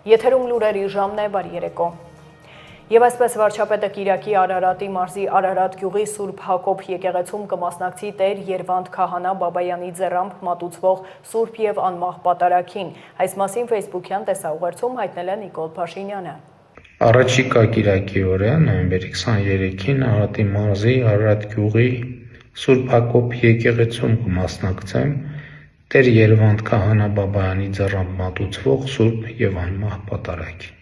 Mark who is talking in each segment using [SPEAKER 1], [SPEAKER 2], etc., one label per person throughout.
[SPEAKER 1] Եթերում լուրերի ժամն է, բարի երեկո։ Եվ այսպես վարչապետը Կիրակի Արարատի մարզի Արարատ գյուղի Սուրբ Հակոբ եկեղեցում կմասնակցի Տեր Երվանդ Քահանա Բաբայանի ձեռամբ մատուցվող Սուրբ եւ անմահ պատարագին։ Այս մասին Facebook-յան տեսաուղերձում հայտնել է Նիկոլ Փաշինյանը։
[SPEAKER 2] Առաջիկա Կիրակի օրը նոյեմբերի 23-ին Արարատի մարզի Արարատ գյուղի Սուրբ Հակոբ եկեղեցում կմասնակցեմ Տեր Երվանդ Քահանա Բաբայանի ձեռամբ մատուցվող Սուրբ եւ անմահ պատարագին։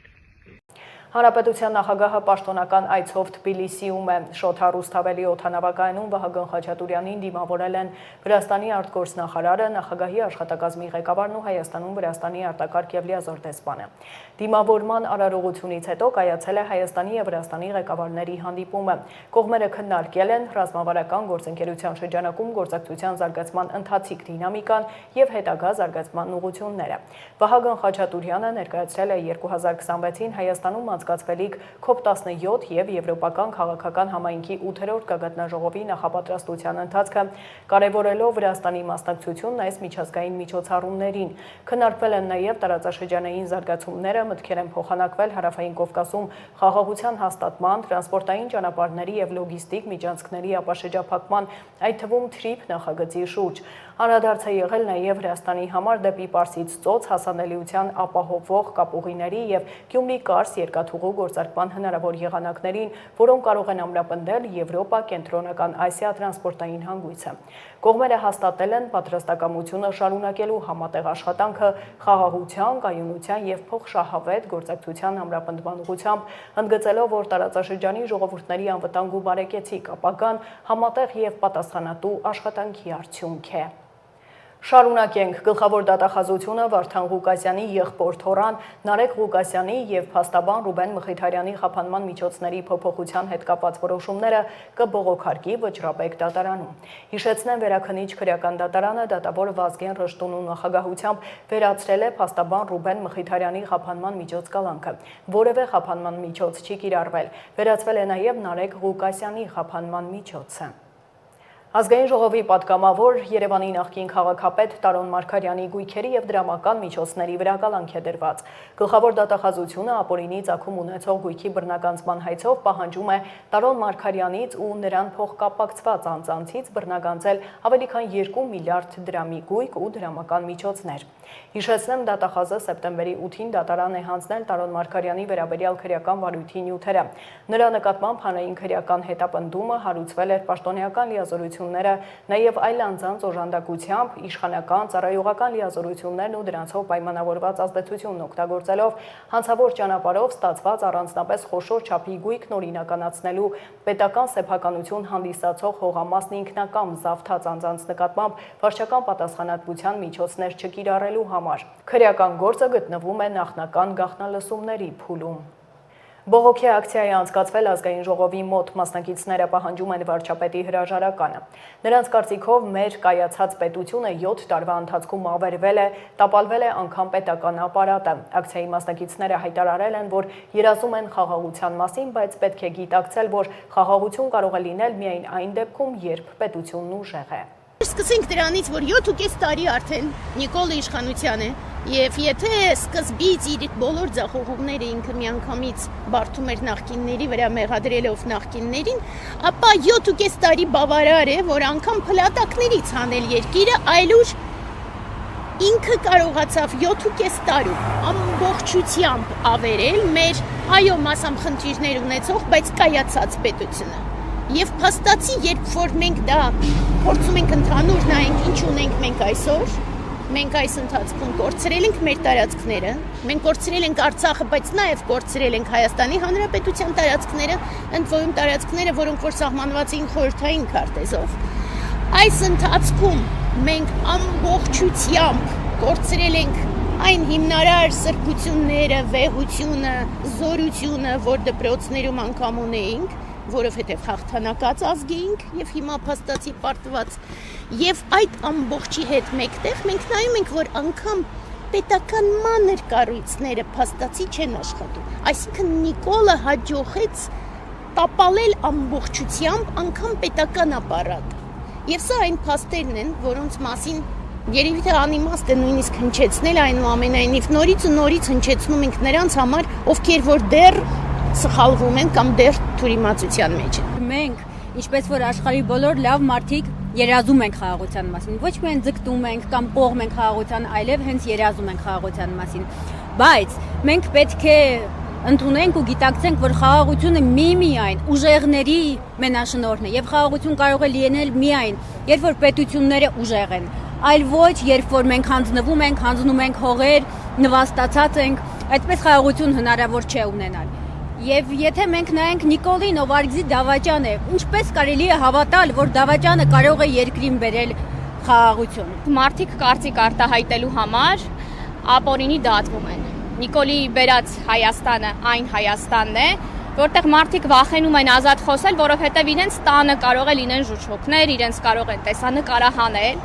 [SPEAKER 1] Հանրապետության նախագահը պաշտոնական այցով Թբիլիսիում է։ Շոթա Ռուսթավելի օդանավակայանում Վահագն Խաչատուրյանին դիմավորել են Վրաստանի արտգործնախարարը, նախագահի աշխատակազմի ղեկավարն ու Հայաստանում Վրաստանի արտակարգ եւ լիազոր դեսպանը։ Դիմավորման արարողությունից հետո կայացել է Հայաստանի եւ Վրաստանի ղեկավարների հանդիպումը։ Կողմերը քննարկել են ռազմավարական գործընկերության շրջանակում գործակցության զարգացման ընթացիկ դինամիկան եւ հետագա զարգացման ուղղությունները։ Վահագն Խաչատուրյանը ներկայացրել է 2026-ին Հայաստանում անցկացվելիք COP17 եւ Եվրոպական քաղաքական համայնքի 8-րդ գագաթնաժողովի նախապատրաստության ընթացքը, կարևորելով Վրաստանի մասնակցությունն այս միջազգային միջոցառումներին։ Քննարկվել են նաեւ տարածաշրջանային զարգացումները, մտքեր են փոխանակվել Հարավային Կովկասում խաղաղության հաստատման, տրանսպորտային ճանապարհների եւ լոգիստիկ միջանցքների ապաշրջափակման, այդ թվում TRIP նախագծի շուրջ։ Անդրադարձ է եղել նաեւ Վրաստանի համար դեպի Պարսից ծոց հասանելիության ապահովող կապուղիների եւ Գյումրի-Կարս երկաթուղու գործարկման հնարավոր եղանակներին, որոնք կարող են ամրապնդել Եվրոպա, Կենտրոնական Ասիա տրանսպորտային հանգույցը։ Կողմերը հաստատել են պատրաստակամությունը շարունակելու համատեղ աշխատանքը խաղաղության, կայունության եւ փոխշահավետ գործակցության ամրապնդման ուղղությամբ, ընդգծելով, որ տարածաշրջանի ժողովուրդների անվտանգ ու բարեկեցիկ ապագան համատեղ եւ պատասխանատու աշխատանքի արդյունք է։ Շարունակենք գլխավոր դատախազությունը Վարդան Ղուկասյանի եղբոր թոռան Նարեկ Ղուկասյանի եւ փաստաբան Ռուբեն Մխիթարյանի խափանման միջոցների փոփոխության հետ կապված որոշումները կբողոքարկի Վճռաբեկ դատարանում։ Հիշեցնեմ, Վերաքնիչ քրեական դատարանը դատավոր Վազգեն Ռշտունու նախագահությամբ վերացրել է փաստաբան Ռուբեն Մխիթարյանի խափանման միջոց կալանքը։ Որևէ խափանման միջոց չի կիրառվել։ Վերացվել է նաեւ Նարեկ Ղուկասյանի խափանման միջոցը։ Ազգային ժողովի պատգամավոր Երևանի նախկին քաղաքապետ Տարոն Մարգարյանի գույքերի եւ դրամական միջոցների վրա կալանք է դրված։ Գլխավոր դատախազությունը ապօրինի ծագում ունեցող գույքի բռնականցման հայցով պահանջում է Տարոն Մարգարյանից ու նրան փոխկապակցված անձանցից բռնականցել ավելի քան 2 միլիարդ դրամի գույք ու դրամական միջոցներ։ Հիշեցնեմ, դատախազը սեպտեմբերի 8-ին դատարան է հանձնել Տարոն Մարգարյանի վերաբերյալ քրեական վարույթի նյութերը։ Նրա նկատմամբ հանրային քրեական հետապնդումը հարուցվել էր պաշտոնեական լիազորությունները, նաև այլ անձանց օժանդակությամբ, իշխանական, ծառայողական լիազորություններն ու դրանցով պայմանավորված ազդեցությունն օգտագործելով հանցավոր ճանապարհով ստացված առանձնապես խոշոր չափի գույքն օրինականացնելու պետական սեփականություն հանդիսացող հողամասն ինքնակամ զավթած անձանց նկատմամբ վարչական պատասխանատվության միջոցներ չկիրառելու համար։ Քրեական գործը գտնվում է նախնական գաղտնալսումների փուլում։ Բողոքի ակցիայի անցկացվել ազգային ժողովի մոտ, մասնակիցները պահանջում են վարչապետի հրաժարականը։ Նրանց կարծիքով մեր կայացած պետությունը 7 տարվա ընթացքում ավերվել է, տապալվել է անգամ պետական ապարատը։ Ակցիայի մասնակիցները հայտարարել են, որ երազում են խաղաղության մասին, բայց պետք է գիտակցել, որ խաղաղություն կարող է լինել միայն այն դեպքում, երբ պետությունն ուժեղ է։
[SPEAKER 3] Սկսենք դրանից, որ 7.5 տարի արդեն Նիկոլը իշխանության է, եւ եթե սկզբից իր բոլոր ձախողումները ինքը միանգամից բարդում էր նախկինների վրա մեղադրելով նախկիններին, ապա 7.5 տարի բավարար է, որ անգամ փլատակներից հանել երկիրը, այլուր ինքը կարողացավ 7.5 տարում ամբողջությամբ ավերել մեր այո մասամբ խնդիրներ ունեցող, բայց կայացած պետությունը։ Եվ փաստացի, երբ որ մենք դա փորձում ենք ընդհանուր նայենք, ինչ ունենք մենք այսօր, մենք այս ընթացքում կորցրել ենք մեր տարածքները, մենք կորցրել ենք Արցախը, բայց նաև կորցրել ենք Հայաստանի Հանրապետության տարածքները, ընդ որում տարածքները, որոնք որ սահմանված էին խորհրդային քարտեզով։ Այս ընթացքում մենք ամբողջությամբ կորցրել ենք այն հիմնարար սրբությունները, վեհությունը, զորությունը, որ դպրոցներում անգամ ունեինք, որովհետև հաղթանակած ազգ էինք եւ հիմա փաստացի պարտված եւ այդ ամբողջի հետ մեկտեղ մենք նայում ենք, որ անգամ պետական մանր կառույցները փաստացի չեն աշխատում, այսինքն Նիկոլը հաջողեց տապալել ամբողջությամբ անգամ պետական ապարատը եւ սա այն փաստերն են, որոնց մասին Երևի թե անիմաստ է նույնիսկ հնչեցնել այնուամենայնիվ նորից ու նորից հնչեցնում ենք նրանց համար, ովքեր որ դեռ սխալվում են կամ դեռ թյուրիմացության մեջ են։
[SPEAKER 4] Մենք, ինչպես որ աշխարհի բոլոր լավ մարդիկ երազում ենք խաղաղության մասին, ոչ միայն ձգտում ենք կամ կողմ ենք խաղաղության, այլև հենց երազում ենք խաղաղության մասին։ Բայց մենք պետք է ընդունենք ու գիտակցենք, որ խաղաղությունը միայն ուժեղների մենաշնորհն է, եւ խաղաղություն կարող է լինել միայն, երբ որ պետությունները ուժեղ են, այլ ոչ, երբ որ մենք հանձնում ենք հողեր, նվաստացած ենք, այդպես խաղաղություն հնարավոր չէ ունենալ։ Եվ եթե մենք նայենք Նիկոլին, ով Արգզի դավաճան է, ինչպես կարելի է հավատալ, որ դավաճանը կարող է երկրին բերել խաղաղություն։
[SPEAKER 5] Մարդիկ կարծիք արտահայտելու համար ապօրինի դատվում են։ Նիկոլի բերած Հայաստանը այն Հայաստանն է, որտեղ մարդիկ վախենում են ազատ խոսել, որովհետև իրենց տանը կարող է լինեն ժուժոքներ, իրենց կարող են տեսանկարահանել։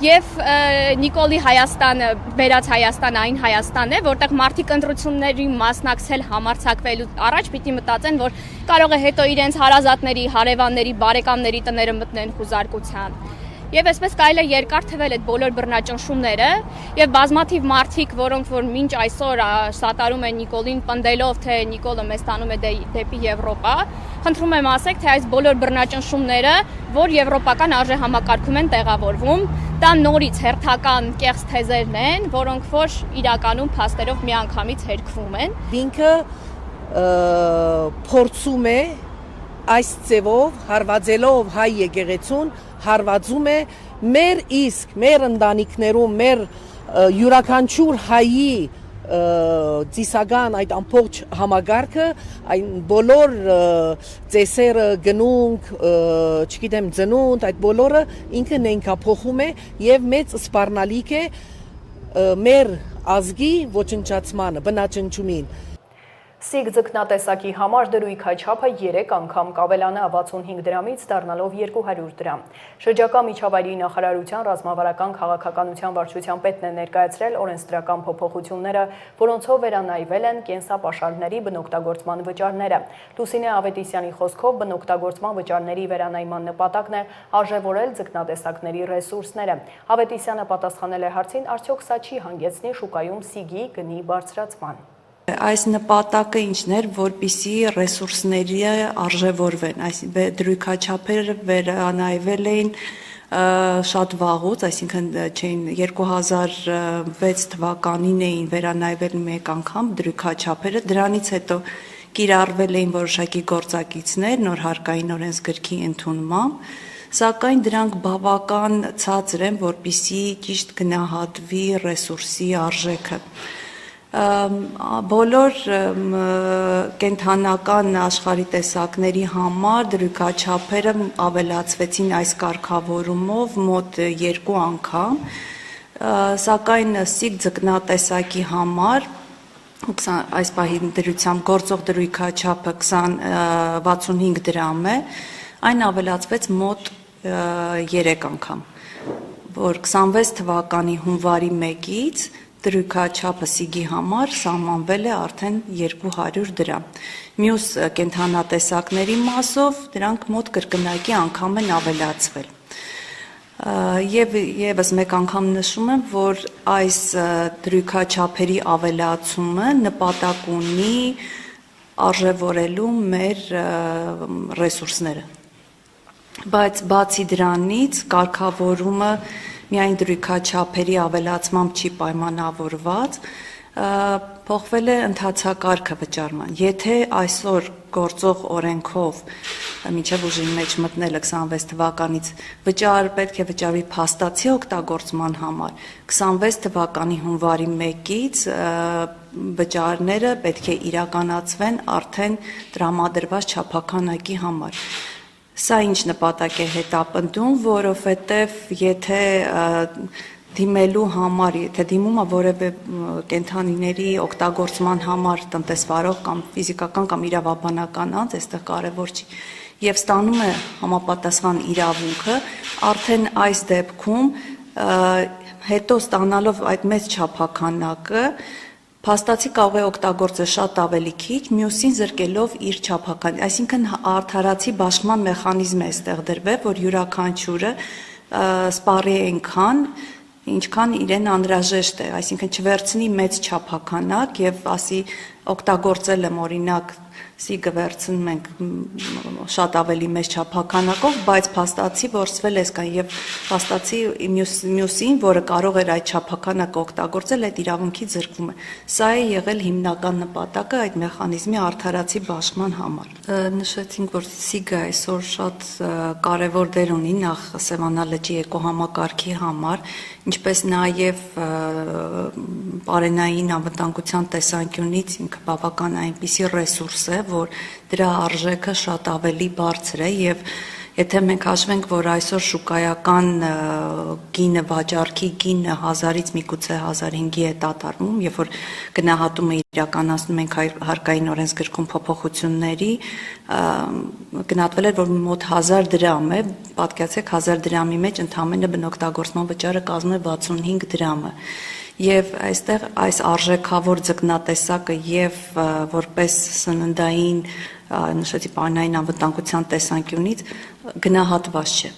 [SPEAKER 5] Եվ Նիկոլի Հայաստանը, բերած Հայաստանը այն Հայաստանն է, որտեղ մարդիկ ընտրությունների մասնակցել համարձակվելու առաջ պիտի մտածեն, որ կարող է հետո իրենց հարազատների, հարևանների, բարեկամների տները մտնեն խուզարկության։ Եվ այսպես կարելի է երկար թվել այդ բոլոր բռնաճնշումները եւ բազմաթիվ մարդիկ, որոնք որ մինչ այսօր սատարում են Նիկոլին պնդելով, թե Նիկոլը մեզ տանում է դեպի Եվրոպա, խնդրում եմ ասեք, թե այս բոլոր բռնաճնշումները, որ եվրոպական արժեհամակարգում են տեղավորվում, դա նորից հերթական կեղծ թեզերն են, որոնք որ իրականում փաստերով միանգամից հերքվում են։
[SPEAKER 6] Ինքը փորձում է այս ձևով հարվածելով հայ եկեղեցուն հարվածում է մեր ընտանիքներում, մեր յուրաքանչյուր հայի ծիսական այդ ամբողջ համագարկը, այն բոլոր ծեսերը, գնունք, չգիտեմ, ծնունդ, այդ բոլորը ինքը նենքափոխում է եւ մեծ սպառնալիք է մեր ազգի ոչնչացմանը, բնաճնչումին։
[SPEAKER 1] Սիգ ձկնատեսակի համար դրույքաչափը 3 անգամ կավելանա 65 դրամից դառնալով 200 դրամ։ Շրջակա միջավայրի նախարարության ռազմավարական քաղաքականության վարչության պետն է ներկայացրել օրենսդրական փոփոխությունները, որոնցով վերանայվել են կենսապաշարների բնօգտագործման վճարները։ Լուսինե Ավետիսյանի խոսքով բնօգտագործման վճարների վերանայման նպատակն է արժևորել ձկնատեսակների ռեսուրսները։ Ավետիսյանը պատասխանել է հարցին, արդյոք սա չի հանգեցնի շուկայում սիգի գնի բարձրացման։
[SPEAKER 7] Այս նպատակը ինչն էր, որպիսի ռեսուրսների արժևորվեն, այսինքն դրույքաչափերը վերանայվել էին շատ վաղուց, այսինքն 2006 թվականին էին վերանայվել մեկ անգամ դրույքաչափերը, դրանից հետո կիրառվել էին որոշակի գործակիցներ նոր հարկային օրենսգրքի ընդունմամբ, սակայն դրանք բավական ցածր են, որպիսի ճիշտ գնահատվի ռեսուրսի արժեքը։ Բոլոր կենթանական աշխարհի տեսակների համար դրույքաչափերը ավելացվեցին այս կարգավորումով մոտ 2 անգամ, սակայն սիգ ձկնատեսակի համար այս պահի դրությամբ գործող դրույքաչափը 65 դրամ է, այն ավելացվեց մոտ 3 անգամ, որ 26 թվականի հունվարի 1-ից դրույքաչափը սիգի համար սահմանվել է արդեն 200 դրամ։ Մյուս կենթանատեսակների մասով դրանք մոտ կրկնակի անգամ են ավելացվել։ Եվ եւս մեկ անգամ նշում եմ, որ այս դրույքաչափերի ավելացումը նպատակ ունի արժևորելու մեր ռեսուրսները։ Բայց բացի դրանից կարգավորումը միայն դրույքաչափերի ավելացմամբ չի պայմանավորված, փոխվել է ընթացակարգը վճարման։ Եթե այսօր գործող օրենքով մինչև ուժի մեջ մտնելը 26 թվականից պետք է վճարվի փաստացի օգտագործման համար, 26 թվականի հունվարի 1-ից վճարները պետք է իրականացվեն արդեն տրամադրված չափաքանակի համար։ Սա ինչ նպատակ է հետապնդում, որովհետև եթե դիմելու համար, եթե դիմումը որևէ կենդանիների օգտագործման համար տնտեսվարող կամ ֆիզիկական կամ իրավաբանական անձ, այստեղ կարևոր չի, եւ ստանում է համապատասխան իրավունքը, արդեն այս դեպքում հետո ստանալով այդ մեծ չափաքանակը փաստացի կարող է օգտագործել շատ ավելի քիչ, մյուսին զրկելով իր չափական, այսինքն արդարացի բաշխման մեխանիզմ է այստեղ դրվել, որ յուրաքանչյուրը սպառի այնքան, ինչքան իրեն անհրաժեշտ է, այսինքն չվերցնի մեծ չափականակ եւ ասի օգտագործել եմ օրինակ սիգը վերցնում ենք շատ ավելի մեծ չափականակով, բայց փաստացի որսվել է սկան եւ փաստացի մյուսին, որը կարող էր այդ չափականակը օգտագործել, այդ իրավունքից զրկվում է։ Սա է եղել հիմնական նպատակը այդ մեխանիզմի արդարացի բաշխման համար։ Նշեցինք, որ սիգը այսօր շատ կարևոր դեր ունի նախ Սևանա լճի էկոհամակարգի համար, ինչպես նաեւ պարենային անվտանգության տեսանկյունից ինքը բավական այնպիսի ռեսուրս է, որ դրա արժեքը շատ ավելի բարձր է եւ եթե մենք հաշվենք, որ այսօր շուկայական գինը վաճառքի գինը 1000-ից միգուցե 1500-ի է տատարվում, երբ որ գնահատումը իրականացնում ենք հարկային օրենսգրքում փոփոխությունների, գնահատվել է, որ մոտ 1000 դրամ է, պատկերացրեք 1000 դրամի մեջ ընդամենը բնօգտագործման վճարը կազմում է 65 դրամը։ Եվ այստեղ այս արժեքավոր ձկնատեսակը եւ որպես սննդային նշեցի պարենային անվտանգության տեսանկյունից գնահատված չէ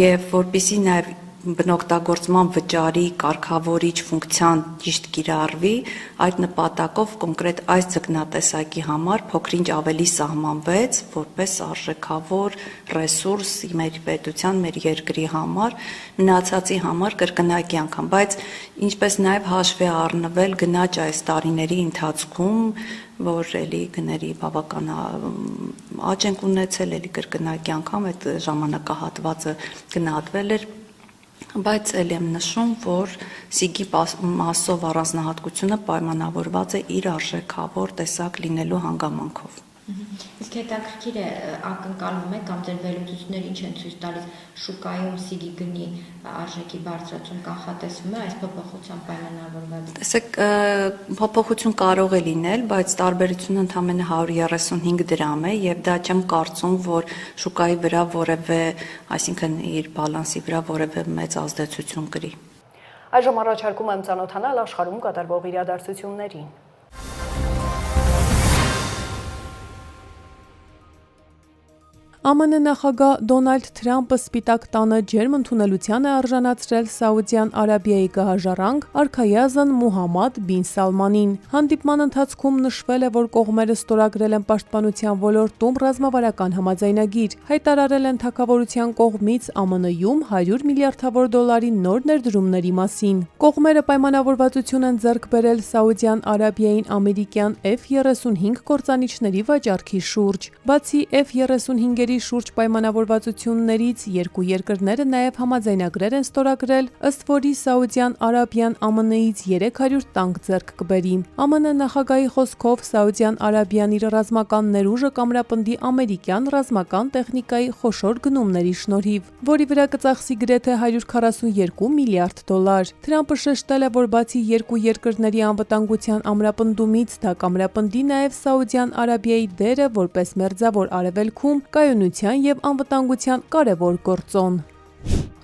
[SPEAKER 7] եւ որպեսզի նաեւ բնօգտագործման վճարի կարգավորիչ ֆունկցիան ճիշտ կիրառվի, այդ նպատակով կոնկրետ այս ձկնատեսակի համար փոքրինչ ավելի սահմանվեց որպես արժեքավոր ռեսուրս մեր պետության, մեր երկրի համար, մնացածի համար կրկնակի անգամ, բայց ինչպես նաև հաշվի առնվել գնաճ այս տարիների ընթացքում, որ էլի գների բավական աճ ենք ունեցել, էլի կրկնակի անգամ այդ ժամանակահատվածը գնահատվել էր, բայց էլ եմ նշում, որ սիգի մասով առանձնահատկությունը պայմանավորված է իր արժեքավոր տեսակ լինելու հանգամանքով։
[SPEAKER 8] Իսկ հետաքրքիր է ակնկալում եք կամ ձեր վերլուծությունները ինչ են ցույց տալիս շուկայում սիգի գնի արժեքի բարձրացում կանխատեսվում է այս փոփոխությամբ պայմանավորված։
[SPEAKER 7] Տեսեք, փոփոխություն կարող է լինել, բայց տարբերությունը ընդամենը 135 դրամ է եւ դա չեմ կարծում, որ շուկայի վրա որևէ, այսինքն իր բալանսի վրա որևէ մեծ ազդեցություն կրի։
[SPEAKER 1] Այժմ առաջարկում եմ ծանոթանալ աշխարհում կատարվող իրադարձություններին։
[SPEAKER 9] ԱՄՆ նախագահ Դոնալդ Թրամփը Սպիտակ տանը ջերմ ընդունելության է արժանացրել Սաուդյան Արաբիայի գահաժառանգ արքայազն Մուհամմադ բին Սալմանին։ Հանդիպման ընթացքում նշվել է, որ կողմերը ստորագրել են պաշտպանության ոլորտում ռազմավարական համաձայնագիր, հայտարարել են թագավորության կողմից ԱՄՆ-ում $100 միլիարդավոր նոր ներդրումների մասին։ Կողմերը պայմանավորվածություն են ձեռք բերել Սաուդյան Արաբիային ամերիկյան F-35 կործանիչների վաճառքի շուրջ։ Բացի F-35-երի շուրջ պայմանավորվածություններից երկու երկրները նաև համաձայնագրեր են ստորագրել, ըստ որի Սաուդյան Արաբիան ԱՄՆ-ից 300 տանկ ձեռք կբերի։ ԱՄՆ նախագահի խոսքով Սաուդյան Արաբիան իր ռազմական ներուժը կամրապնդի ամերիկյան ռազմական տեխնիկայի խոշոր գնումների շնորհիվ, որի վրա կծախսի գրեթե $142 միլիարդ։ Թրամփը շեշտել է, որ բացի երկու երկրների անվտանգության ամրապնդումից, դա կամրապնդի նաև Սաուդյան Արաբիայի դերը որպես մերձավոր արևելքում կայունության և անվտանգության կարևոր գործոն։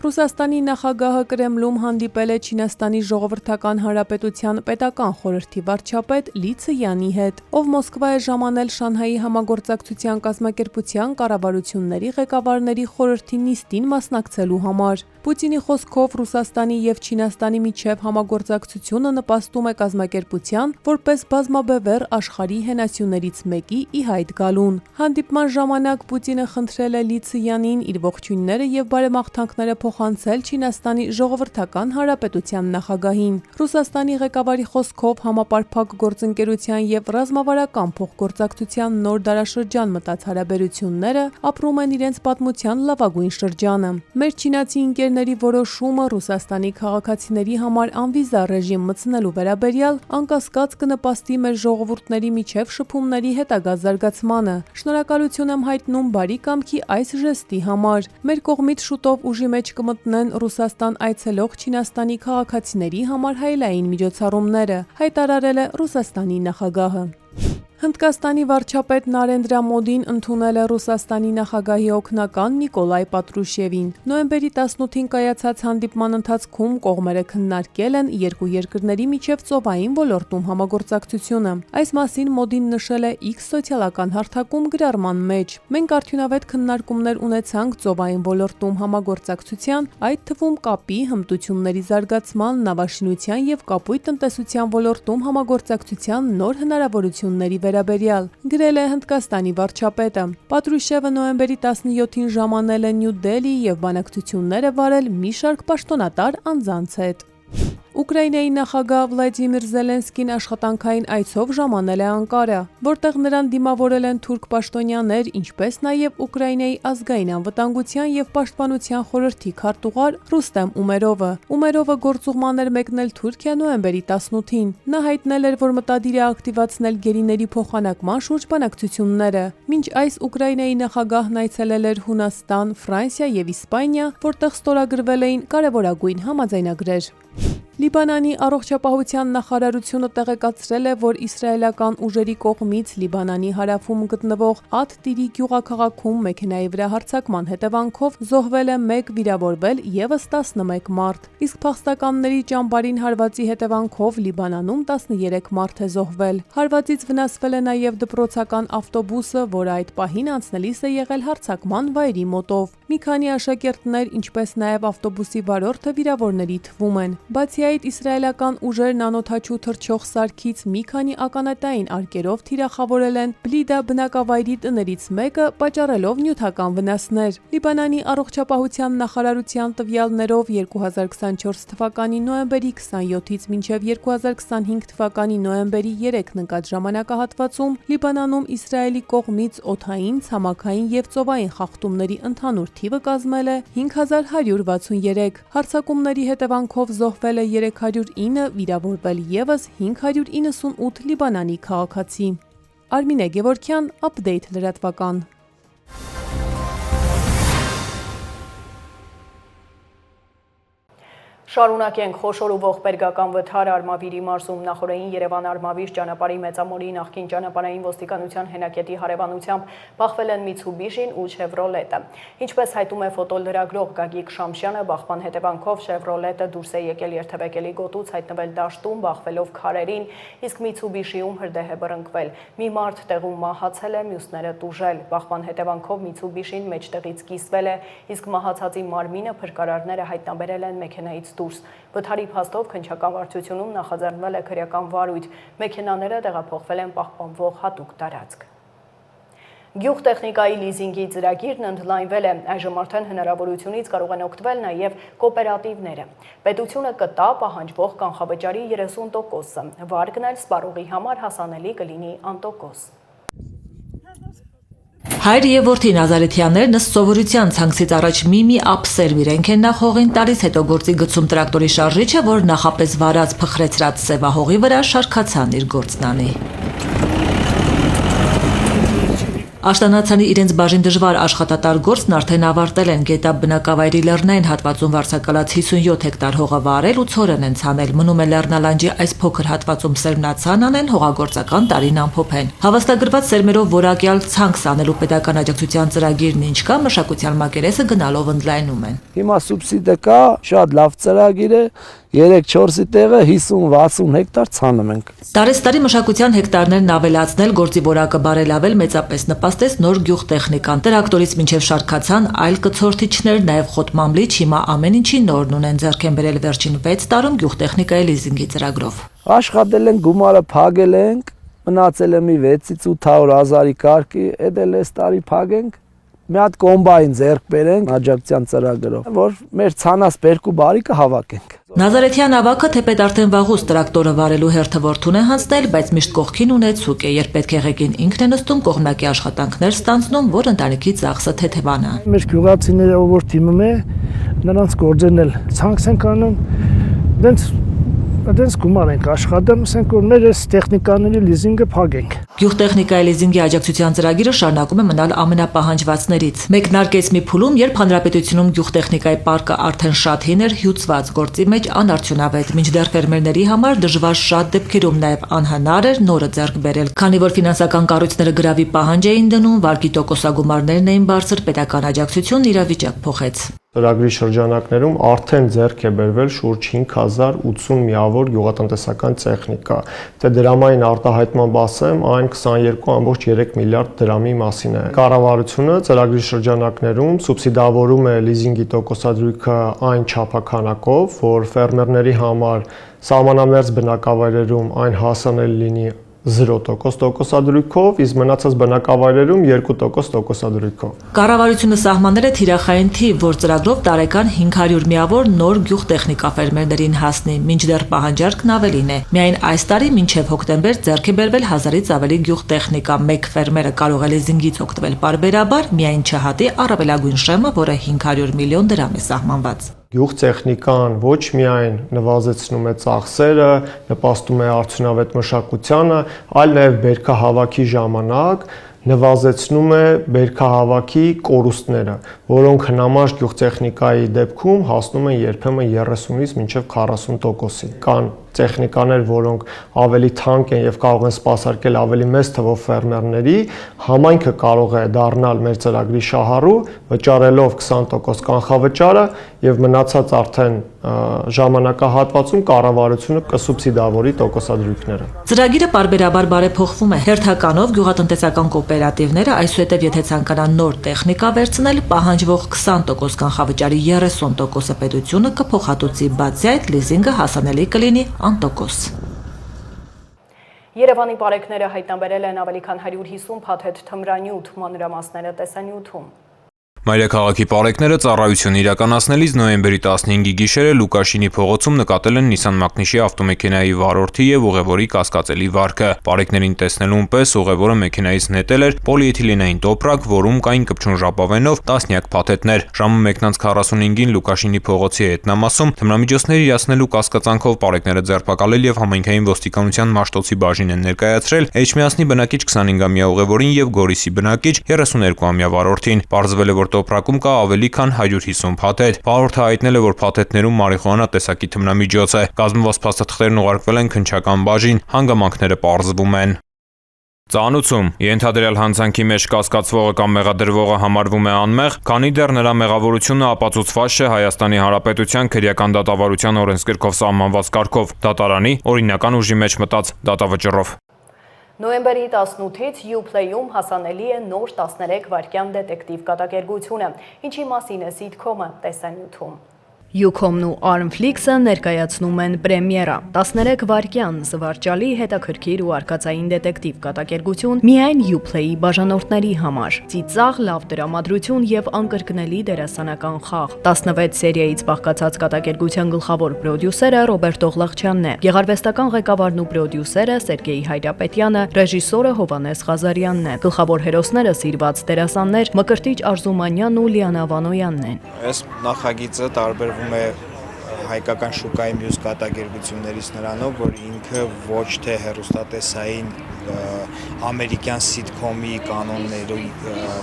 [SPEAKER 9] Ռուսաստանի նախագահը Կրեմլում հանդիպել է Չինաստանի Ժողովրդական Հանրապետության պետական խորհրդի վարչապետ Լի Ցյանի հետ, ով Մոսկվա է ժամանել Շանհայի համագործակցության կազմակերպության կառավարությունների ղեկավարների խորհրդի նիստին մասնակցելու համար։ Պուտինի խոսքով Ռուսաստանի և Չինաստանի միջև համագործակցությունը նպաստում է կազմակերպության որպես բազմաբևեռ աշխարհի հենասյուներից մեկի ի հայտ գալուն։ Հանդիպման ժամանակ Պուտինը խնդրել է Լի Ցյանին իր ողջույնները և բարեմաղթանքները փոխանցել Չինաստանի Ժողովրդական Հանրապետության նախագահին։ Ռուսաստանի ղեկավարի խոսքով համապարփակ գործընկերության և ռազմավարական փոխգործակցության նոր դարաշրջան մտած հարաբերությունները ապրում են իրենց պատմության լավագույն շրջանը։ Մեր չինացի ընկերների որոշումը Ռուսաստանի քաղաքացիների համար անվիզա ռեժիմ մտցնելու վերաբերյալ անկասկած կնպաստի մեր ժողովուրդների միջև շփումների հետագա զարգացմանը։ Շնորհակալություն եմ հայտնում բարի կամքի այս ժեստի համար։ Մեր կողմից շուտով ուժի մեջ կմտնեն Ռուսաստան այցելող Չինաստանի քաղաքացիների համար հայելային միջոցառումները, հայտարարել է Ռուսաստանի նախագահը։ Հնդկաստանի վարչապետ Նարենդրա Մոդին ընդունել է Ռուսաստանի նախագահի օգնական Նիկոլայ Պատրուշևին։ Նոյեմբերի 18-ին կայացած հանդիպման ընթացքում կողմերը քննարկել են երկու երկրների միջև ծովային ոլորտում համագործակցությունը։ Այս մասին Մոդին նշել է X սոցիալական հարթակում գրառման մեջ։ Մենք արդյունավետ քննարկումներ ունեցանք ծովային ոլորտում համագործակցության, այդ թվում կապի, հմտությունների զարգացման, նավաշինության եւ կապույտ տնտեսության ոլորտում համագործակցության նոր հնարավորությունների վերաբերյալ, գրել է Հնդկաստանի վարչապետը։ Պատրուշևը նոյեմբերի 17-ին ժամանել է Նյու Դելհի եւ բանակցություններ է վարել մի շարք պաշտոնատար անձանց հետ։ Ուկրաինայի նախագահ Վլադիմիր Զելենսկին աշխատանքային այցով ժամանել է Անկարա, որտեղ նրան դիմավորել են թուրք պաշտոնյաներ, ինչպես նաև Ուկրաինայի ազգային անվտանգության եւ պաշտպանության խորհրդի քարտուղար Ռուստեմ Ումերովը։ Ումերովը գործուղման էր մեկնել Թուրքիա նոյեմբերի 18-ին։ Նա հայտնել էր, որ մտադիր է ակտիվացնել գերիների փոխանակման շուրջ բանակցությունները։ Մինչ այս Ուկրաինայի նախագահն այցելել էր Հունաստան, Ֆրանսիա եւ Իսպանիա, որտեղ ստորագրվել էին կարևորագույն համաձայնագրեր։ Լիբանանի առողջապահության նախարարությունը տեղեկացրել է, որ իսրայելական ուժերի կողմից Լիբանանի հարավում գտնվող Ատ-Տիրի գյուղաքաղաքում մեքենայի վրա հարձակման հետևանքով զոհվել է 1, վիրավորվել եւս 11 մարդ։ Իսկ փախստականների ճամբարին հարվածի հետևանքով Լիբանանում 13 մարդ է զոհվել։ Հարվածից վնասվել է նաեւ դպրոցական ավտոբուսը, որը այդ պահին անցնելիս է եղել հարձակման վայրի մոտով։ Մի քանի աշակերտներ, ինչպես նաեւ ավտոբուսի վարորդը վիրավորների թվում են։ Բացի այդ, իսրայելական ուժերն անօդաչու թռչող սարքից մի քանի ականատային արկերով թիրախավորել են Բլիդա բնակավայրի տներից մեկը, պատճառելով նյութական վնասներ։ Լիբանանի առողջապահության նախարարության տվյալներով 2024 թվականի նոյեմբերի 27-ից մինչև 2025 թվականի նոյեմբերի 3 ընկած ժամանակահատվածում Լիբանանում Իսրայելի կողմից օդային, ցամաքային եւ ծովային խախտումների ընդհանուր թիվը կազմել է 5163։ Հարձակումների հետևանքով զոհվել է 309, վիրավորվել եւս 598 Լիբանանի քաղաքացի։ Արմինե Գևորգյան, Update լրատվական։
[SPEAKER 1] Շարունակենք խոշոր ու ողբերգական վթար Արմավիրի մարզում նախորդին Երևան Արմավիր ճանապարհի մեծամոլի նախկին ճանապարհային ոստիկանության հենակետի հարևանությամբ բախվել են Mitsubishi-ն ու Chevrolet-ը։ Ինչպես հայտում է ֆոտոլրագրող Գագիկ Շամշյանը, բախման հետևանքով Chevrolet-ը դուրս է եկել երթևեկելի գոտուց, հայտնվել դաշտում, բախվելով քարերին, իսկ Mitsubishi-ում հրդեհ է բռնկվել։ Մի մարդ տեղում մահացել է, մյուսները տուժել։ Բախման հետևանքով Mitsubishi-ն մեջտեղից կիսվել է, իսկ մահացածի մարմինը փրկարարները հայտնաբերել են մեքենայից դուրս։ Վթարի փաստով քննչական վարչությունում նախաձեռնվել է քրեական վարույթ։ Մեքենաները տեղափոխվել են պահպանվող հատուկ տարածք։ Գյուղտեխնիկայի լիզինգի ծրագիրն ընդլայնվել է, այժմ արդեն հնարավորությունից կարող են օգտվել նաև կոոպերատիվները։ Պետությունը կտա պահանջվող կանխավճարի 30%-ը, վարկն էլ սպառողի համար հասանելի կլինի անտոկոս։
[SPEAKER 10] Հայր եւ որդի Նազարեթյաններն ըստ սովորության ցանցից առաջ մի ապսերվ իրենք են նախողին տալիս, հետո գործի գցում տրակտորի շարժիչը, որ նախապես վարած փխրեցրած սևահողի վրա շարքացան իր գործն անի։ Աշտանացանի իրենց բաժին դժվար աշխատատար գործն արդեն ավարտել են, Գետապ բնակավայրի լեռնային հատվածում վարձակալած 57 հեկտար հողը վարել ու ցորեն են ցանել, մնում է լեռնալանջի այս փոքր հատվածում սերմնացան անեն, հողագործական տարին ամփոփեն։ Հավաստագրված սերմերով որակյալ ցանք սանելու պետական աջակցության ծրագիրն ինչ կա, մշակության մակերեսը գնալով ընդլայնում են։
[SPEAKER 11] Հիմա սուբսիդը կա, շատ լավ ծրագիր է, 3-4-ի տեղը 50-60 հեկտար ցանում ենք։
[SPEAKER 10] Տարեստարի մշակության հեկտարներն ավելացնել, գործի որակը բարելավել մեծապես նպաստեց նոր գյուղտեխնիկան։ Տրակտորից մինչև շարքացան այլ կցորդիչներ, նաև խոտմամլիչ, հիմա ամեն ինչի նորն ունեն ձեռք են բերել վերջին 6 տարում գյուղտեխնիկայի լիզինգի ծրագրով։
[SPEAKER 11] Աշխատել ենք, գումարը փակել ենք, մնացել է մի 6-ից 800 հազարի կարգի, էդել այս տարի փակենք։ Մի հատ կոմբայն ձեռք բերենք աջակցության ծրագրով, որ մեր ցանած բերկու բարիկը հավաքենք։
[SPEAKER 10] Նազարեթյան ավակը թեպետ արդեն վաղուց տրակտորը վարելու հերթը որդուն է հանձնել, բայց միշտ կողքին ունեցուկ է, երբ պետք է ղեկին ինքն է նստում, կողմնակի աշխատանքներ ստանձնում, որ ընտանիքի ծախսը թեթևանա։
[SPEAKER 11] Մեր գյուղացիները ով որ թիմում է, նրանց գործերն էլ ցանց են կանում, դենց
[SPEAKER 12] Այդպես գումար ենք աշխատում, ասենք որ մեր այս տեխնիկաների լիզինգը փակենք։
[SPEAKER 10] Գյուղտեխնիկայի լիզինգի աջակցության ծրագիրը շարունակում է մնալ ամենապահանջվածներից։ Մեկնարկեց մի փուլում, երբ հանրապետությունում գյուղտեխնիկայի պարկը արդեն շատ հին էր, հյուծված, գործի մեջ անարդյունավետ, մինչդեռ ֆերմերների համար դժվար շատ դեպքերում նաև անհնար էր նորը ձեռք բերել։ Քանի որ ֆինանսական կառույցները գրավի պահանջ էին դնում, վարկի տոկոսագումարներն էին բարձր, պետական աջակցությունն իրավիճակ փոխեց։
[SPEAKER 13] Ծրագրի շրջանակներում արդեն ձեռք է բերվել շուրջ 5080 միավոր գյուղատնտեսական տեխնիկա։ Դե դրամային արտահայտման ասեմ, այն 22.3 միլիարդ դրամի մասին է։ Կառավարությունը ծրագրի շրջանակներում սուբսիդավորում է լիզինգի տոկոսադրույքը այն չափականակով, որ ֆերմերների համար սահմանամերձ բնակավայրերում այն հասանելի լինի 0% տոկոսադրույքով, իսկ մնացած բնակավայրերում 2% տոկոսադրույքով։
[SPEAKER 10] Կառավարությունը սահմանել է թիրախային թիվ, որ ծրագրով տարեկան 500 միավոր նոր գյուղտեխնիկա ֆերմերներին հասնի, մինչդեռ պահանջարկն ավելին է։ Միայն այս տարի մինչև հոկտեմբեր ձեռք է բերվել 1000-ից ավելի գյուղտեխնիկա։ Մեկ ֆերմերը կարող է լիզինգից օգտվել պարբերաբար, միայն չհատի առավելագույն շեմը, որը 500 միլիոն դրամ է սահմանված։
[SPEAKER 13] Գյուղտեխնիկան ոչ միայն նվազեցնում է ծախսերը, նպաստում է արդյունավետ մշակությանը, այլ նաև բերքահավաքի ժամանակ նվազեցնում է բերքահավաքի կորուստները, որոնք հնամաշ գյուղտեխնիկայի դեպքում հասնում են երբեմն 30-ից մինչև 40%-ի։ Կան տեխնիկաներ, որոնք ավելի թանկ են եւ կարող են սպասարկել ավելի մեծ թվով ֆերմերների, համայնքը կարող է դառնալ մեր ծրագրի շահառու, վճարելով 20% կանխավճարը եւ մնացած արդեն ժամանակահատվածում կառավարությունը կսուբսիդավորի տոկոսադրույքները։
[SPEAKER 10] Ծրագիրը պարբերաբար բարեփոխվում է։ Հերթականով գյուղատնտեսական կոոպերատիվները այսուհետև եթե ցանկանան նոր տեխնիկա վերցնել, պահանջվող 20% կանխավճարի 30%-ը պետությունը կփոխհատուցի, բացի այդ լիզինգը հասանելի կլինի անտոկոս։
[SPEAKER 1] Երևանի պարեկները հայտնաբերել են ավելի քան 150 փաթեթ թմրանյութ, մանրամասները տեսանյութում։
[SPEAKER 14] Մայրաքաղաքի պարեկները ծառայություն իրականացնելիս նոյեմբերի 15-ի գիշերը Լուկաշինի փողոցում նկատել են Nissan Magnich-ի ավտոմեքենայի վարորդի եւ ուղևորի կասկածելի վարքը։ Պարեկներին տեսնելուն պես ուղևորը մեքենայից նետել էր պոլիէթիլենային տոպրակ, որում կային կպչուն ժապավենով տասնյակ փաթեթներ։ Ժամը 1:45-ին Լուկաշինի փողոցի հետնամասում թմրամիջոցներ իրացնելու կասկածանքով պարեկները ձերբակալել եւ համայնքային ոստիկանության Մաշտոցի բաժին են ներկայացրել Էջմիածնի բնակիչ 25-ամյա ուղևորին եւ Գորիսի բնակիչ 32-ամյա վարորդին։ Պարզվել է, որ տոպրակում կա ավելի քան 150 փաթեթ։ Վարորդը հայտնել է, որ փաթեթներում մարիխուանա տեսակի թմրամիջոց է։ Կազմված փաստաթղթերն ուղարկվել են քննչական բաժին, հանգամանքները պարզվում են։ Ծանուցում ենթադրյալ հանցանքի մեջ կասկածվողը կամ մեղադրվողը համարվում է անմեղ, քանի դեռ նրա մեղավորությունը ապացուցված չէ Հայաստանի Հանրապետության քրեական դատավարության օրենսգրքով սահմանված կարգով, դատարանի օրինական ուժի մեջ մտած դատավճռով։
[SPEAKER 1] Նոյեմբերի 18-ից Uplay-ում հասանելի է նոր 13 վայրկյան դետեկտիվ կատակերգությունը, ինչի մասին է սիթքոմը տեսանյութում։
[SPEAKER 15] Ucom-ն ու Armflix-ը ներկայացնում են պրեմիերա 13 վայրկյան զվարճալի հետաքրքիր ու արկածային դետեկտիվ կատակերգություն միայն Uplay-ի բաժանորդների համար։ Ծիծաղ, լավ դրամատրություն եւ անկրկնելի դերասանական խաղ։ 16 սերիայից բաղկացած կատակերգության գլխավոր պրոդյուսերը Ռոբերտ Օղլաղչյանն է, գեղարվեստական ղեկավարն ու պրոդյուսերը Սերգեյ Հայրապետյանը, ռեժիսորը Հովհաննես Ղազարյանն է։ Գլխավոր հերոսները սիրված դերասաններ Մկրտիչ Արզումանյանն ու Լիանա Վանոյանն են։
[SPEAKER 16] Այս նախագիծը տարբերվում է հայկական շուկայի մյուս կատակերգություններից նրանով, որ ինքը ոչ թե հեռուստատեսային ամերիկյան սիթքոմի կանոնների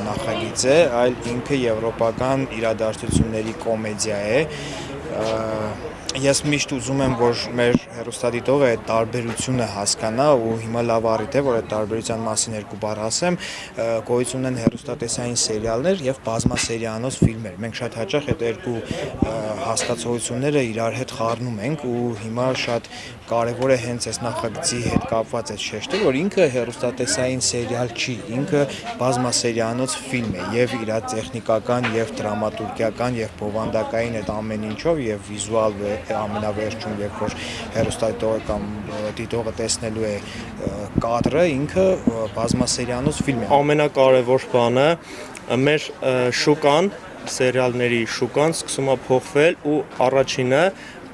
[SPEAKER 16] նախագիծ է, այլ ինքը եվրոպական իրադարձությունների կոմեդիա է։ Ես միշտ ուզում եմ, որ մեր հեռուստադիտողը այդ տարբերությունը հասկանա ու հիմա լավ առիթ է, որ այդ տարբերության մասին երկու բառ ասեմ, գոյություն ունեն հեռուստատեսային սերիալներ եւ բազմասերիանոց ֆիլմեր։ Մենք շատ հաճախ այդ երկու հասկացությունները իրար հետ խառնում ենք ու հիմա շատ կարևոր է հենց այս նախագծի հետ կապված այդ շեշտը, որ ինքը հեռուստատեսային սերիալ չի, ինքը բազմասերիանոց ֆիլմ է եւ իր տեխնիկական եւ դրամատուրգիական եւ բովանդակային այդ ամեն ինչով եւ վիզուալ ամենավերջում, երբ որ հեռուստադիտողը կամ դիտողը տեսնելու է կադրը, ինքը բազմասերիանոց ֆիլմ է։
[SPEAKER 17] Ամենակարևոր բանը մեր շուկան, սերիալների շուկան սկսում է փոխվել ու առաջինը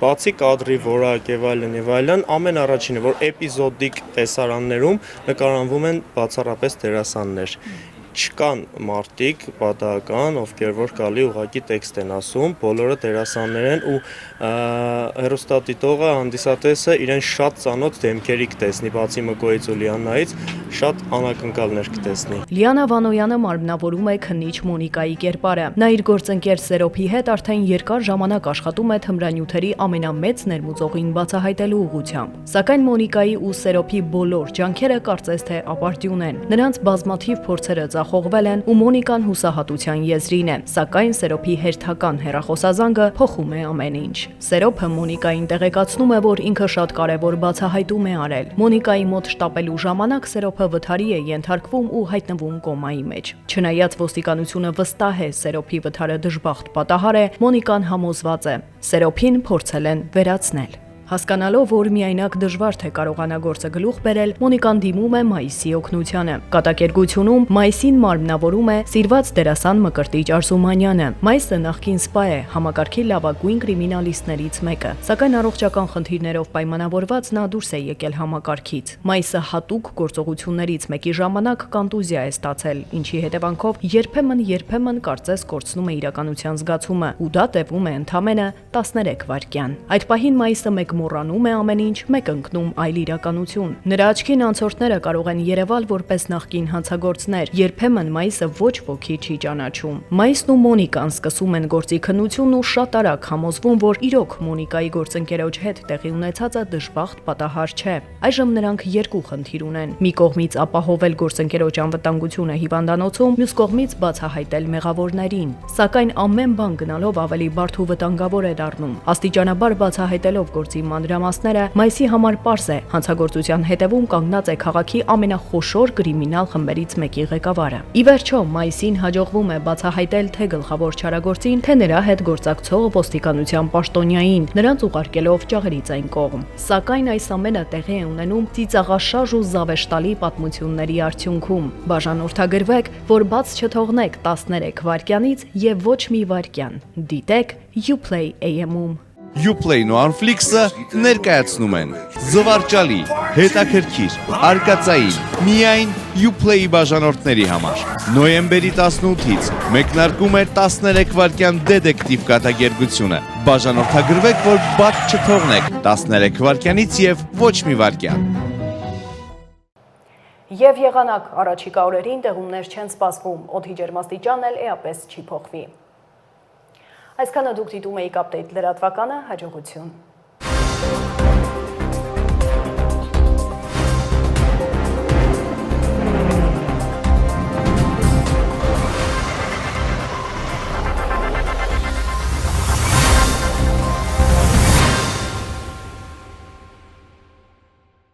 [SPEAKER 17] բացի կադրի որակ եւ այլն, ամեն առաջինը, որ էպիզոդիկ տեսարաններում նկարահանվում են բացառապես դերասաններ։ չկան մարդիկ պատահական, ովքեր որ գալի ուղակի տեքստ են ասում, բոլորը դերասաններ են ու հեռուստադիտողը, հանդիսատեսը իրեն շատ ծանոթ դեմքերի կտեսնի, բացի Մկոյից ու Լիանայից, շատ անակնկալներ կտեսնի։
[SPEAKER 15] Լիանա Վանոյանը մարմնավորում է քննիչ Մոնիկայի կերպարը։ Նա իր գործընկեր Սերոփի հետ արդեն երկար ժամանակ աշխատում է թմրանյութերի ամենամեծ ներմուծողին բացահայտելու ուղղությամբ։ Սակայն Մոնիկայի ու Սերոփի բոլոր ջանքերը կարծես թե ապարդյուն են։ Նրանց բազմաթիվ փորձերը ձախողվել են ու Մոնիկան հուսահատության եզրին է, սակայն Սերոփի հերթական հեռախոսազանգը փոխում է ամեն ինչ։ Սերոփը Մոնիկային տեղեկացնում է, որ ինքը շատ կարևոր բացահայտում է արել։ Մոնիկայի մոտ շտապելու ժամանակ Սերոփը վթարի է ենթարկվում ու հայտնվում կոմայի մեջ։ Չնայած ոստիկանությունը վստահ է Սերոփի վթարը դժբախտ պատահար է, Մոնիկան համոզված է։ Սերոփին փորձել են վերացնել։ Հասկանալով, որ միայնակ դժվար թե կարողանա գործը գլուխ բերել, Մոնիկան դիմում է Մայիսի օգնությանը։ Կատակերգությունում Մայիսին մարմնավորում է սիրված դերասան Մկրտիչ Արզումանյանը։ Մայիսը նախկին սպա է, համակարգի լավագույն կրիմինալիստներից մեկը, սակայն առողջական խնդիրներով պայմանավորված նա դուրս է եկել համակարգից։ Մայիսը հատուկ գործողություններից մեկի ժամանակ կոնտուզիա է ստացել, ինչի հետևանքով երբեմն կարծես կորցնում է իրականության զգացումը, ու դա տևում է ընդամենը 13 վայրկյան։ Այդ պահին Մայիսը մեկ մոռանում է ամեն ինչ, մեկ ընկնում այլ իրականություն։ Նրա աչքին անցորդները կարող են երևալ որպես նախկին հանցագործներ, երբեմն Մայիսը ոչ ոքի չի ճանաչում։ Մայիսն ու Մոնիկան սկսում են գործի քննությունն ու շատ արագ համոզվում, որ իրոք Մոնիկայի գործընկերոջ հետ տեղի ունեցածը դժբախտ պատահար չէ։ Այժմ նրանք երկու խնդիր ունեն՝ մի կողմից ապահովել գործընկերոջ անվտանգությունը հիվանդանոցում, մյուս կողմից բացահայտել մեղավորներին։ Սակայն ամեն բան գնալով ավելի բարդ ու վտանգավոր է դառնում։ Աստիճանաբար բացահայտելով գործի մանրամասները, Մայիսի համար պարզ է, հանցագործության հետևում կանգնած է քաղաքի ամենախոշոր կրիմինալ խմբերից մեկի ղեկավարը։ Ի վերջո, Մայիսին հաջողվում է բացահայտել թե գլխավոր չարագործին, թե նրա հետ գործակցող ոստիկանության պաշտոնյային, նրանց ուղարկելով ճաղերից այն կողմ։ Սակայն այս ամենը տեղի է ունենում ծիծաղաշարժ ու զավեշտալի պատմությունների արդյունքում։ Բաժանորդագրվեք, որ բաց չթողնեք 13 վայրկյանից եւ ոչ մի վայրկյան։ Դիտեք Uplay AM-ում։
[SPEAKER 18] Uplay-ն ու Anflix-ը ներկայացնում են զվարճալի, հետաքրքիր, արկածային, միայն Uplay-ի բաժանորդների համար։ Նոյեմբերի 18-ից մեկնարկում է 13 վայրկյան դետեկտիվ կատակերգությունը։ Բաժանորդագրվեք, որ բաց չթողնեք 13 վայրկյանից եւ ոչ մի վայրկյան։
[SPEAKER 1] Եվ եղանակ առաջիկա օրերին տեղումներ չեն սպասվում, օդի ջերմաստիճանն էլ էապես չի փոխվի։ Այսքանը դուք դիտում էիք Update լրատվականը, հաջողություն։